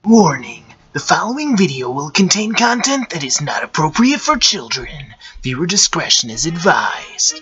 Warning, the following video will contain content that is not appropriate for children. Viewer discretion is advised.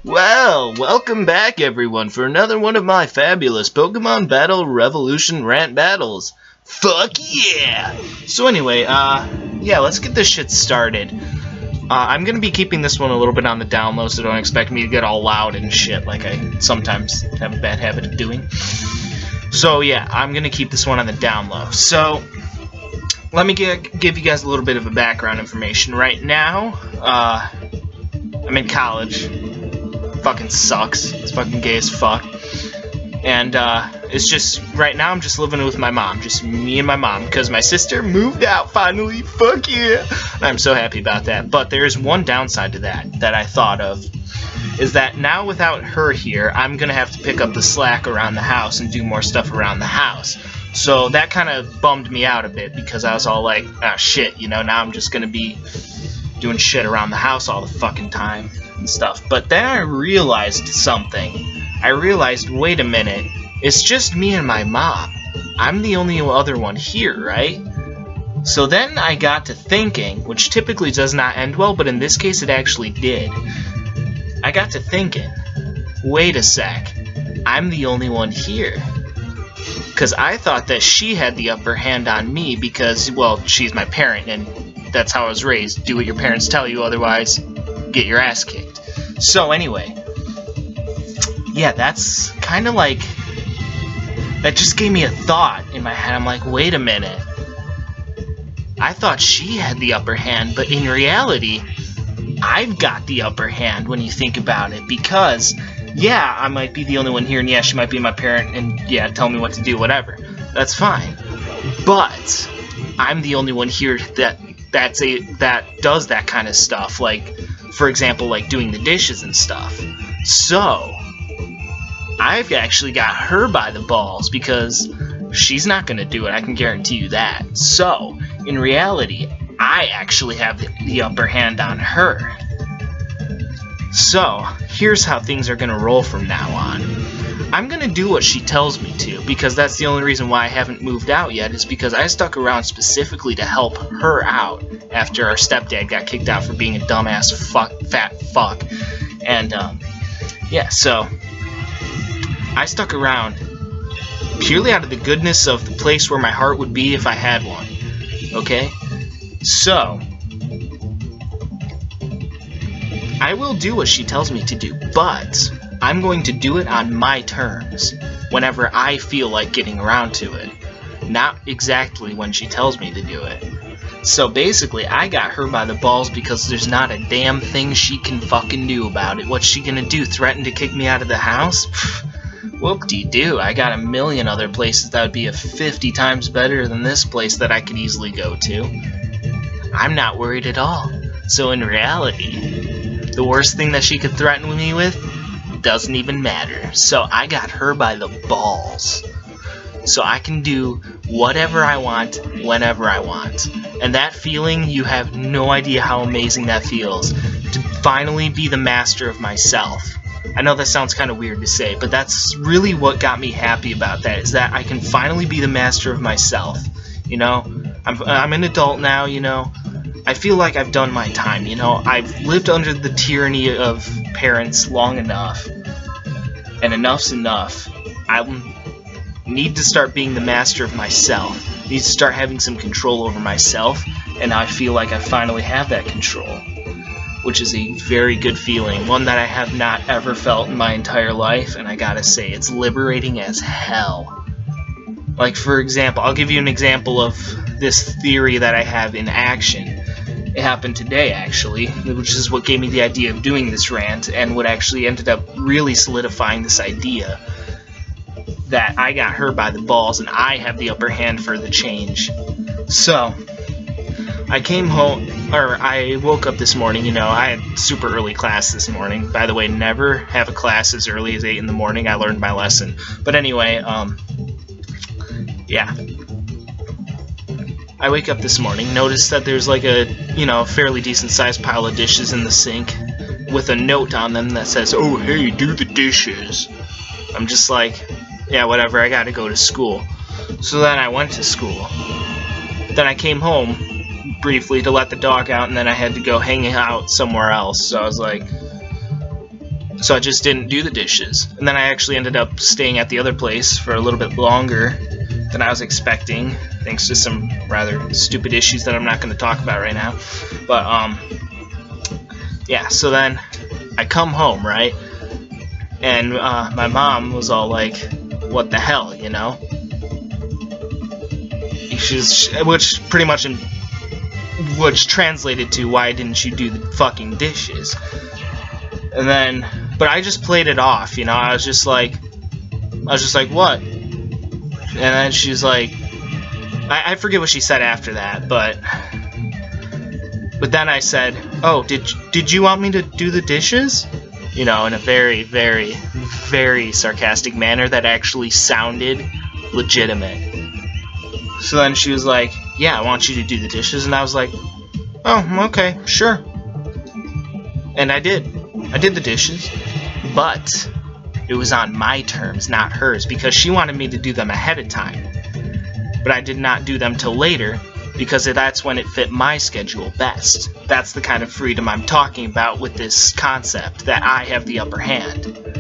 Well, welcome back everyone for another one of my fabulous Pokemon Battle Revolution rant battles. Fuck yeah! So anyway, yeah, let's get this shit started. I'm gonna be keeping this one a little bit on the down low, so don't expect me to get all loud and shit like I sometimes have a bad habit of doing. So yeah, I'm gonna keep this one on the down low. So let me give you guys a little bit of a background information. Right now, I'm in college. Fucking sucks. It's fucking gay as fuck. And it's just right now I'm just living with my mom, just me and my mom, because my sister moved out finally. Fuck yeah! I'm so happy about that. But there's one downside to that I thought of. Is that now without her here, I'm gonna have to pick up the slack around the house and do more stuff around the house. So that kind of bummed me out a bit, because I was all like, ah shit, you know, now I'm just gonna be doing shit around the house all the fucking time and stuff. But then I realized something. I realized, wait a minute, it's just me and my mom. I'm the only other one here, right? So then I got to thinking, which typically does not end well, but in this case it actually did. I got to thinking, wait a sec, I'm the only one here. Because I thought that she had the upper hand on me because, well, she's my parent and that's how I was raised. Do what your parents tell you, otherwise get your ass kicked. So anyway, yeah, that's kind of like, that just gave me a thought in my head. I'm like, wait a minute. I thought she had the upper hand, but in reality, I've got the upper hand when you think about it, because, yeah, I might be the only one here, and yeah, she might be my parent, and yeah, tell me what to do, whatever. That's fine. But I'm the only one here that does that kind of stuff, like, for example, like doing the dishes and stuff. So I've actually got her by the balls, because she's not gonna do it, I can guarantee you that. So, in reality, I actually have the upper hand on her. So, here's how things are gonna roll from now on. I'm gonna do what she tells me to, because that's the only reason why I haven't moved out yet, is because I stuck around specifically to help her out after our stepdad got kicked out for being a dumbass fat fuck. And, yeah, so I stuck around purely out of the goodness of the place where my heart would be if I had one. Okay? So, I will do what she tells me to do, but I'm going to do it on my terms, whenever I feel like getting around to it. Not exactly when she tells me to do it. So basically, I got her by the balls because there's not a damn thing she can fucking do about it. What's she gonna do, threaten to kick me out of the house? Whoop-de-doo, I got a million other places that would be 50 times better than this place that I could easily go to. I'm not worried at all. So in reality, the worst thing that she could threaten me with doesn't even matter. So I got her by the balls. So I can do whatever I want, whenever I want. And that feeling, you have no idea how amazing that feels. To finally be the master of myself. I know that sounds kind of weird to say, but that's really what got me happy about that, is that I can finally be the master of myself. You know, I'm an adult now, you know. I feel like I've done my time, you know. I've lived under the tyranny of parents long enough. And enough's enough. I need to start being the master of myself. I need to start having some control over myself, and I feel like I finally have that control. Which is a very good feeling, one that I have not ever felt in my entire life, and I gotta say, it's liberating as hell. Like, for example, I'll give you an example of this theory that I have in action. It happened today, actually, which is what gave me the idea of doing this rant, and what actually ended up really solidifying this idea that I got her by the balls, and I have the upper hand for the change. So, I came home, or I woke up this morning, you know, I had super early class this morning. By the way, never have a class as early as 8 in the morning. I learned my lesson. But anyway, yeah. I wake up this morning, notice that there's like a, you know, fairly decent sized pile of dishes in the sink with a note on them that says, "Oh, hey, do the dishes." I'm just like, yeah, whatever, I gotta go to school. So then I went to school. Then I came home briefly to let the dog out, and then I had to go hang out somewhere else. So I was like, so I just didn't do the dishes. And then I actually ended up staying at the other place for a little bit longer than I was expecting, thanks to some rather stupid issues that I'm not going to talk about right now. But yeah, so then I come home, right? And my mom was all like, what the hell, you know? Which pretty much which translated to, why didn't you do the fucking dishes? And then, but I just played it off, you know? I was just like, what? And then she's like, I forget what she said after that, but then I said, oh, did you want me to do the dishes? You know, in a very, very, very sarcastic manner that actually sounded legitimate. So then she was like, yeah, I want you to do the dishes. And I was like, oh, okay, sure. And I did. I did the dishes. But it was on my terms, not hers, because she wanted me to do them ahead of time. But I did not do them till later, because that's when it fit my schedule best. That's the kind of freedom I'm talking about with this concept, that I have the upper hand.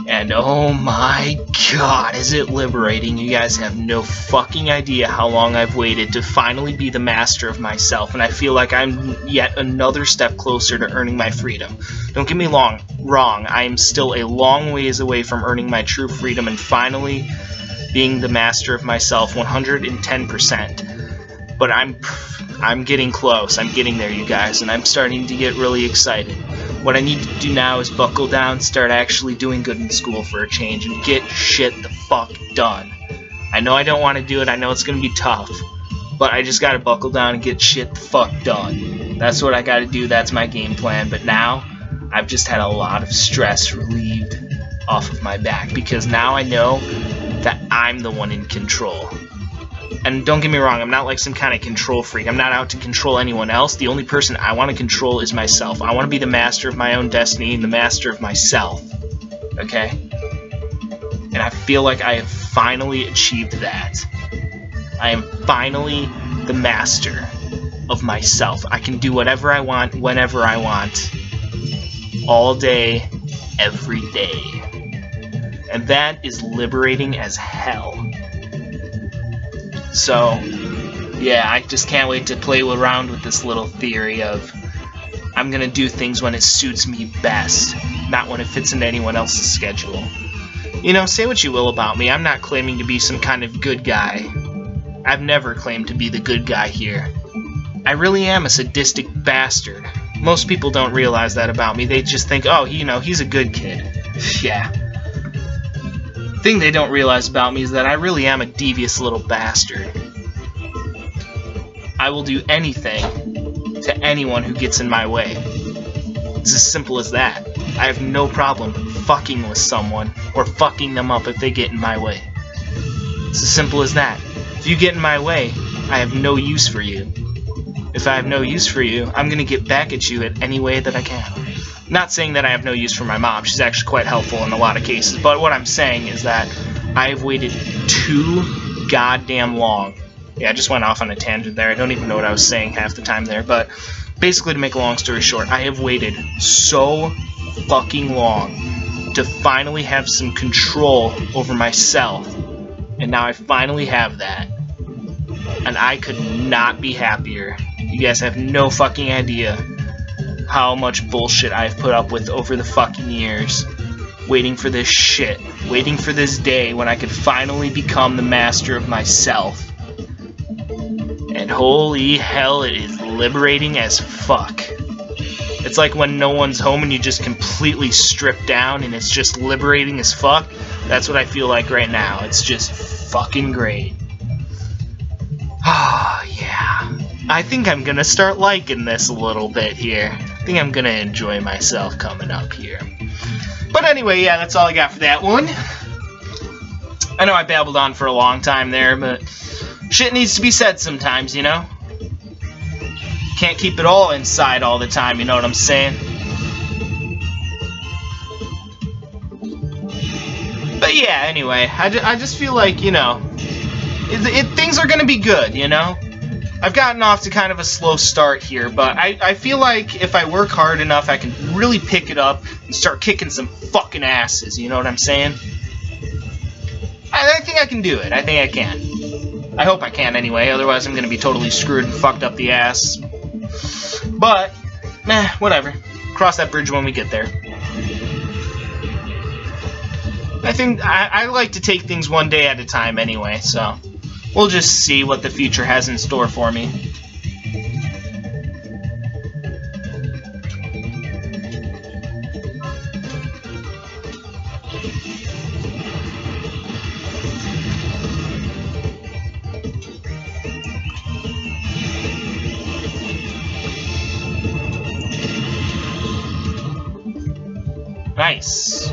And oh my god, is it liberating. You guys have no fucking idea how long I've waited to finally be the master of myself, and I feel like I'm yet another step closer to earning my freedom. Don't get me wrong, I am still a long ways away from earning my true freedom and finally being the master of myself 110%. But I'm getting close. I'm getting there, you guys, and I'm starting to get really excited. What I need to do now is buckle down, start actually doing good in school for a change, and get shit the fuck done. I know I don't want to do it, I know it's going to be tough, but I just gotta buckle down and get shit the fuck done. That's what I gotta do, that's my game plan, but now, I've just had a lot of stress relieved off of my back, because now I know that I'm the one in control. And don't get me wrong, I'm not like some kind of control freak. I'm not out to control anyone else. The only person I want to control is myself. I want to be the master of my own destiny and the master of myself. Okay? And I feel like I have finally achieved that. I am finally the master of myself. I can do whatever I want, whenever I want. All day, every day. And that is liberating as hell. So, yeah, I just can't wait to play around with this little theory of I'm gonna do things when it suits me best, not when it fits into anyone else's schedule. You know, say what you will about me, I'm not claiming to be some kind of good guy. I've never claimed to be the good guy here. I really am a sadistic bastard. Most people don't realize that about me, they just think, oh, you know, he's a good kid. Yeah. The thing they don't realize about me is that I really am a devious little bastard. I will do anything to anyone who gets in my way. It's as simple as that. I have no problem fucking with someone or fucking them up if they get in my way. It's as simple as that. If you get in my way, I have no use for you. If I have no use for you, I'm gonna get back at you in any way that I can. Not saying that I have no use for my mom, she's actually quite helpful in a lot of cases, but what I'm saying is that I've waited too goddamn long. Yeah, I just went off on a tangent there, I don't even know what I was saying half the time there, but basically to make a long story short, I have waited so fucking long to finally have some control over myself, and now I finally have that, and I could not be happier. You guys have no fucking idea how much bullshit I've put up with over the fucking years, waiting for this shit, waiting for this day when I could finally become the master of myself. And holy hell, it is liberating as fuck. It's like when no one's home and you just completely strip down and it's just liberating as fuck. That's what I feel like right now. It's just fucking great. Ah, yeah. I think I'm gonna start liking this a little bit here. I think I'm gonna enjoy myself coming up here. But anyway, yeah, that's all I got for that one. I know I babbled on for a long time there, but shit needs to be said sometimes, you know? Can't keep it all inside all the time, you know what I'm saying? But yeah, anyway, I just feel like, you know, things are going to be good, you know? I've gotten off to kind of a slow start here, but I feel like if I work hard enough, I can really pick it up and start kicking some fucking asses, you know what I'm saying? I think I can do it. I think I can. I hope I can anyway, otherwise I'm going to be totally screwed and fucked up the ass. But, whatever. Cross that bridge when we get there. I think I like to take things one day at a time anyway, so we'll just see what the future has in store for me. Nice.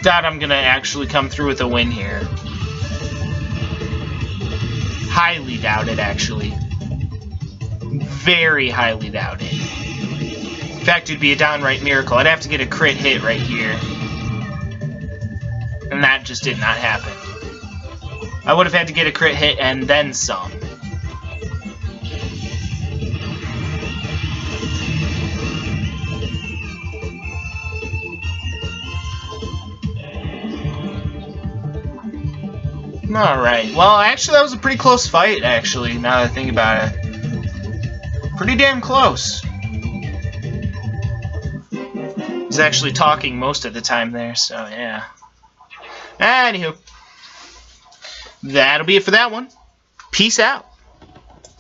Doubt I'm gonna actually come through with a win here. Highly doubt it, actually. Very highly doubt it. In fact, it'd be a downright miracle. I'd have to get a crit hit right here. And that just did not happen. I would have had to get a crit hit and then some. Alright, well, actually, that was a pretty close fight, actually, now that I think about it. Pretty damn close. I was actually talking most of the time there, so yeah. Anywho, that'll be it for that one. Peace out.